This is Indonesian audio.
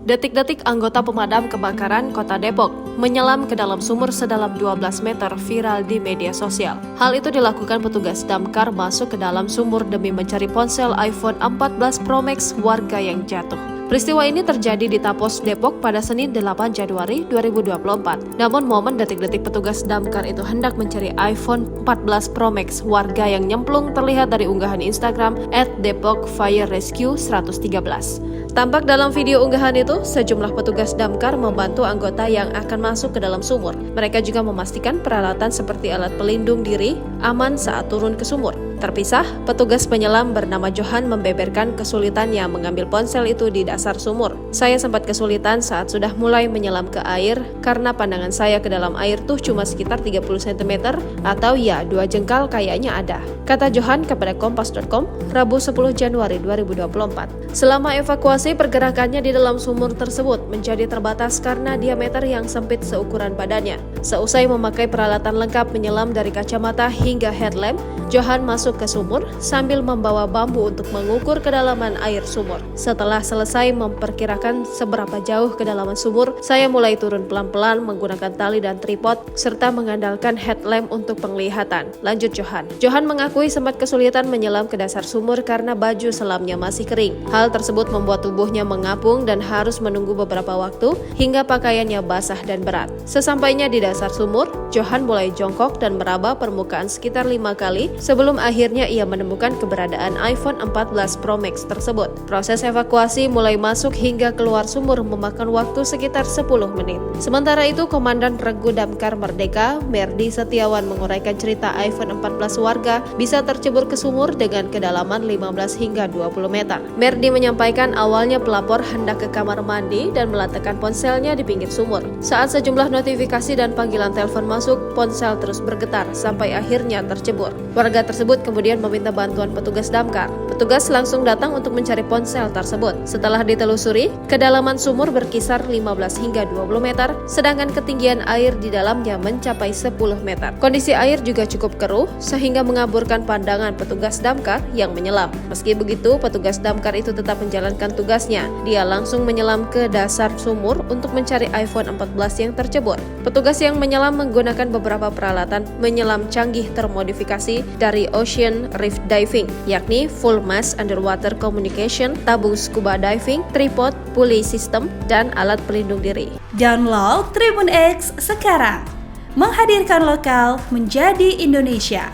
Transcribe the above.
Detik-detik anggota pemadam kebakaran Kota Depok menyelam ke dalam sumur sedalam 12 meter viral di media sosial. Hal itu dilakukan petugas damkar masuk ke dalam sumur demi mencari ponsel iPhone 14 Pro Max warga yang jatuh. Peristiwa ini terjadi di Tapos, Depok pada Senin 8 Januari 2024. Namun momen detik-detik petugas damkar itu hendak mencari iPhone 14 Pro Max warga yang nyemplung terlihat dari unggahan Instagram @depokfirerescue113. Tampak dalam video unggahan itu, sejumlah petugas damkar membantu anggota yang akan masuk ke dalam sumur. Mereka juga memastikan peralatan seperti alat pelindung diri aman saat turun ke sumur. Terpisah, petugas penyelam bernama Johan membeberkan kesulitannya mengambil ponsel itu di dasar sumur. Saya sempat kesulitan saat sudah mulai menyelam ke air karena pandangan saya ke dalam air tuh cuma sekitar 30 cm atau ya 2 jengkal kayaknya ada, kata Johan kepada Kompas.com Rabu 10 Januari 2024. Selama evakuasi, pergerakannya di dalam sumur tersebut menjadi terbatas karena diameter yang sempit seukuran badannya. Seusai memakai peralatan lengkap menyelam dari kacamata hingga headlamp, Johan masuk ke sumur sambil membawa bambu untuk mengukur kedalaman air sumur. Setelah selesai memperkirakan seberapa jauh kedalaman sumur, saya mulai turun pelan-pelan menggunakan tali dan tripod serta mengandalkan headlamp untuk penglihatan, lanjut Johan. Johan mengakui sempat kesulitan menyelam ke dasar sumur karena baju selamnya masih kering. Hal tersebut membuat tubuhnya mengapung dan harus menunggu beberapa waktu hingga pakaiannya basah dan berat. Sesampainya di dasar sumur, Johan mulai jongkok dan meraba permukaan sekitar 5 kali sebelum akhirnya ia menemukan keberadaan iPhone 14 Pro Max tersebut. Proses evakuasi mulai masuk hingga keluar sumur memakan waktu sekitar 10 menit. Sementara itu, Komandan Regu Damkar Merdeka, Merdi Setiawan menguraikan cerita iPhone 14 warga bisa tercebur ke sumur dengan kedalaman 15 hingga 20 meter. Merdi menyampaikan awalnya pelapor hendak ke kamar mandi dan meletakkan ponselnya di pinggir sumur. Saat sejumlah notifikasi dan panggilan telepon masuk, ponsel terus bergetar sampai akhirnya tercebur. Warga tersebut kemudian meminta bantuan petugas damkar. Petugas langsung datang untuk mencari ponsel tersebut. Setelah ditelusuri, kedalaman sumur berkisar 15 hingga 20 meter, sedangkan ketinggian air di dalamnya mencapai 10 meter. Kondisi air juga cukup keruh, sehingga mengaburkan pandangan petugas damkar yang menyelam. Meski begitu, petugas damkar itu tetap menjalankan tugasnya. Dia langsung menyelam ke dasar sumur untuk mencari iPhone 14 yang tercebur. Petugas yang menyelam menggunakan beberapa peralatan menyelam canggih termodifikasi dari Ocean Reef Diving, yakni full mask underwater communication, tabung scuba diving, tripod, pulley system, dan alat pelindung diri. Download Tribun X sekarang, menghadirkan lokal menjadi Indonesia.